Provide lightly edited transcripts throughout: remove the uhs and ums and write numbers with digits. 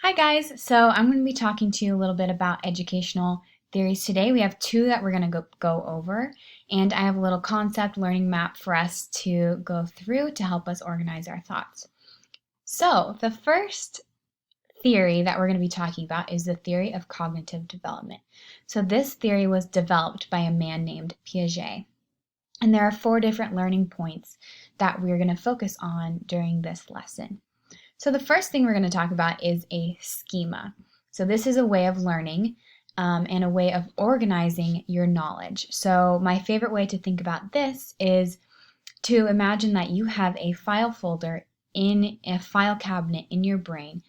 Hi guys, so I'm going to be talking to you a little bit about educational theories today. We have two that we're going to go over, and I have a little concept learning map for us to go through to help us organize our thoughts. So the first theory that we're going to be talking about is the theory of cognitive development. So this theory was developed by a man named Piaget, and there are four different learning points that we're going to focus on during this lesson. So the first thing we're going to talk about is a schema. So this is a way of learning and a way of organizing your knowledge. So my favorite way to think about this is to imagine that you have a file folder in a file cabinet in your brain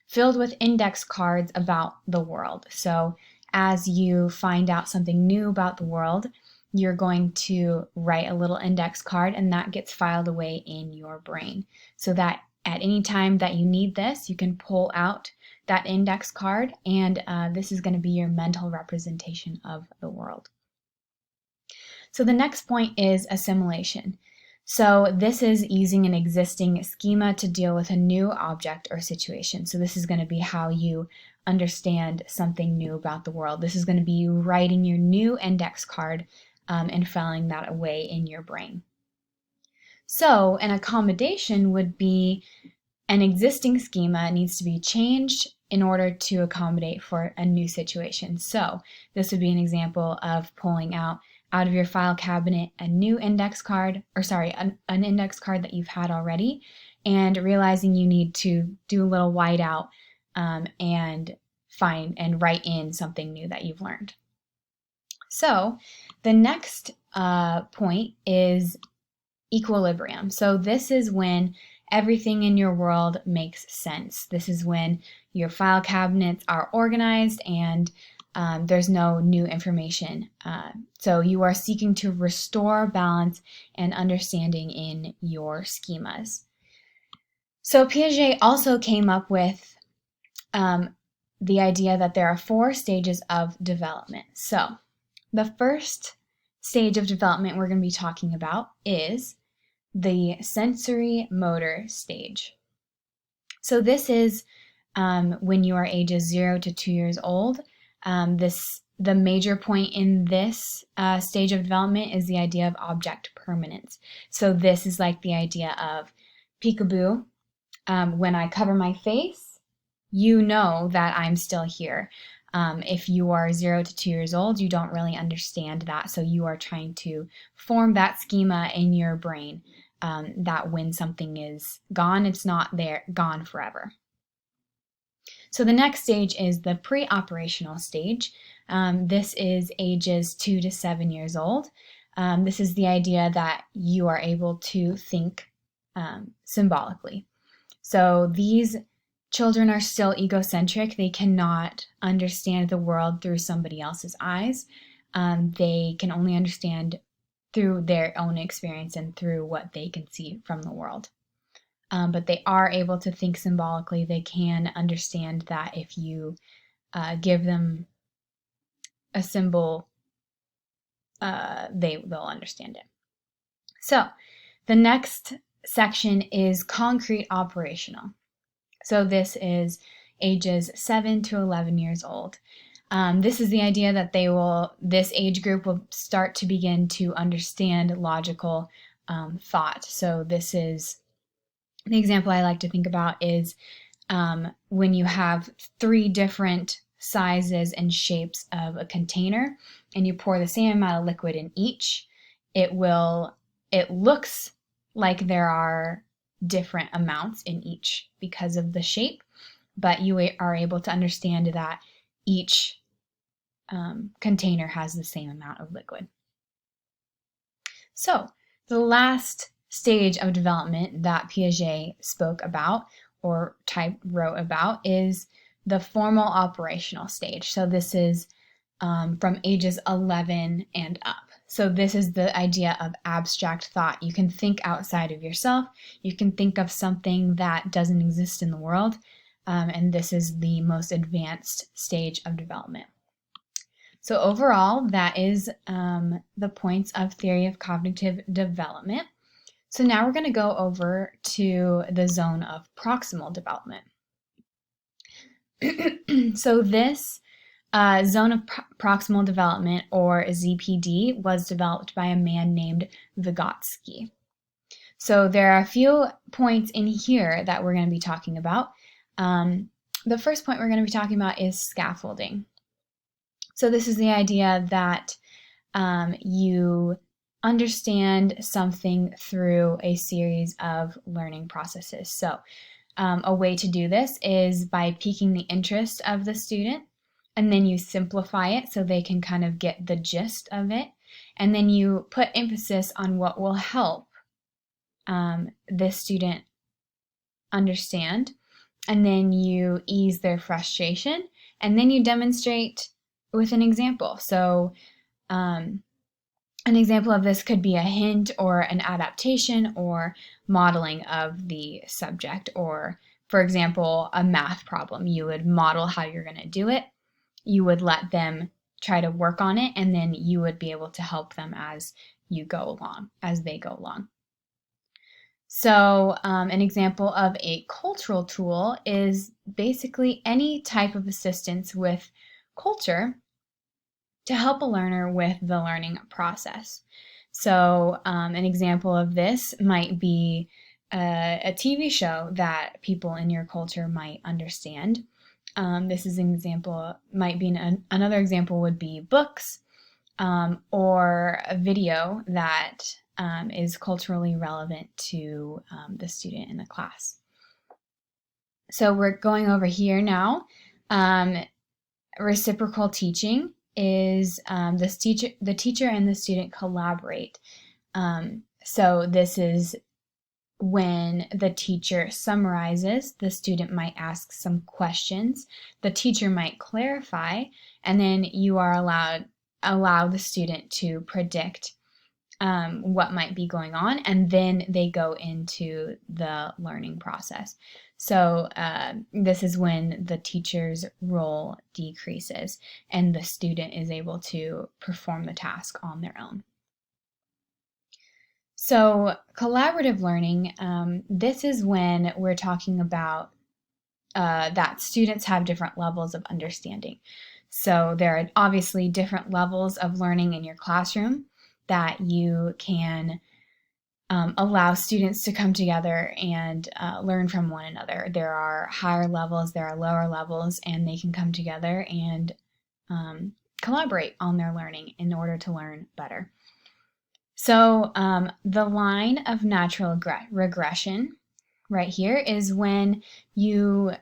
filled with index cards about the world. So as you find out something new about the world, you're going to write a little index card and that gets filed away in your brain so that at any time that you need this, you can pull out that index card, and this is going to be your mental representation of the world. So the next point is assimilation. So this is using an existing schema to deal with a new object or situation. So this is going to be how you understand something new about the world. This is going to be you writing your new index card and filing that away in your brain. So an accommodation would be an existing schema needs to be changed in order to accommodate for a new situation. So this would be an example of pulling out of your file cabinet a new index card, an index card that you've had already, and realizing you need to do a little whiteout and find and write in something new that you've learned. So the next point is equilibrium. So this is when everything in your world makes sense. This is when your file cabinets are organized and there's no new information. So you are seeking to restore balance and understanding in your schemas. So Piaget also came up with the idea that there are four stages of development. So the first stage of development we're going to be talking about is the sensory motor stage. So this is when you are ages 0 to 2 years old. The major point in this stage of development is the idea of object permanence. So this is like the idea of peekaboo. When I cover my face, you know that I'm still here. If you are 0 to 2 years old, you don't really understand that. So you are trying to form that schema in your brain that when something is gone, it's not there, gone forever. So the next stage is the pre-operational stage. This is ages 2 to 7 years old. This is the idea that you are able to think symbolically. So these children are still egocentric. They cannot understand the world through somebody else's eyes. They can only understand through their own experience and through what they can see from the world. But they are able to think symbolically. They can understand that if you give them a symbol, they'll understand it. So the next section is concrete operational. So this is ages 7 to 11 years old. This is the idea that this age group will start to begin to understand logical thought. So this is the example I like to think about is when you have 3 different sizes and shapes of a container and you pour the same amount of liquid in each, it looks like there are different amounts in each because of the shape, but you are able to understand that each container has the same amount of liquid. So the last stage of development that Piaget spoke about or wrote about is the formal operational stage. So this is from ages 11 and up. So this is the idea of abstract thought. You can think outside of yourself. You can think of something that doesn't exist in the world. And this is the most advanced stage of development. So overall, that is the points of theory of cognitive development. So now we're going to go over to the zone of proximal development. So this zone of proximal development, or ZPD, was developed by a man named Vygotsky. So there are a few points in here that we're going to be talking about. The first point we're going to be talking about is scaffolding. So this is the idea that you understand something through a series of learning processes. So a way to do this is by piquing the interest of the student, and then you simplify it so they can kind of get the gist of it, and then you put emphasis on what will help this student understand, and then you ease their frustration, and then you demonstrate with an example. So an example of this could be a hint or an adaptation or modeling of the subject, or for example, a math problem. You would model how you're going to do it. You would let them try to work on it, and then you would be able to help them as you go along, as they go along. So an example of a cultural tool is basically any type of assistance with culture to help a learner with the learning process. So an example of this might be a TV show that people in your culture might understand. This is an example, might be another example would be books, or a video that is culturally relevant to the student in the class. So we're going over here now. Reciprocal teaching is the teacher and the student collaborate. So this is when the teacher summarizes, the student might ask some questions, the teacher might clarify, and then you are allow the student to predict what might be going on, and then they go into the learning process. So this is when the teacher's role decreases and the student is able to perform the task on their own. So collaborative learning, this is when we're talking about that students have different levels of understanding. So there are obviously different levels of learning in your classroom that you can allow students to come together and learn from one another. There are higher levels, there are lower levels, and they can come together and collaborate on their learning in order to learn better. So the line of natural regression right here is when the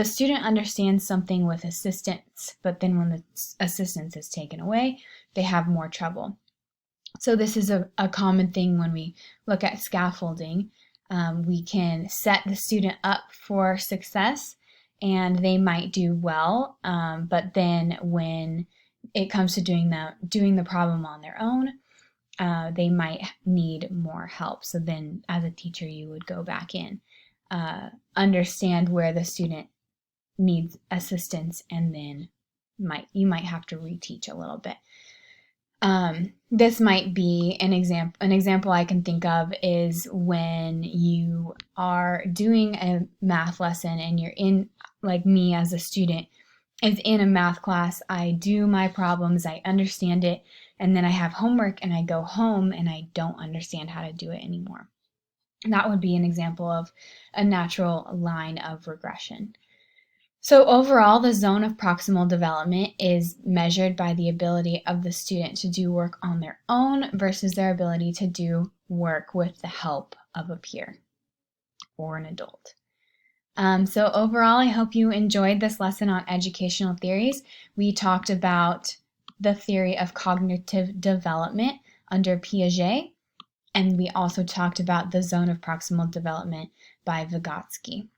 student understands something with assistance, but then when the assistance is taken away, they have more trouble. So this is a common thing when we look at scaffolding. We can set the student up for success and they might do well, but then when it comes to doing the problem on their own, they might need more help. So then as a teacher, you would go back in, understand where the student needs assistance, and then you might have to reteach a little bit. This might be an example. An example I can think of is when you are doing a math lesson and you're in, like me as a student, is in a math class. I do my problems, I understand it, and then I have homework and I go home and I don't understand how to do it anymore. That would be an example of a natural line of regression. So overall, the zone of proximal development is measured by the ability of the student to do work on their own versus their ability to do work with the help of a peer or an adult. So overall, I hope you enjoyed this lesson on educational theories. We talked about the theory of cognitive development under Piaget, and we also talked about the zone of proximal development by Vygotsky.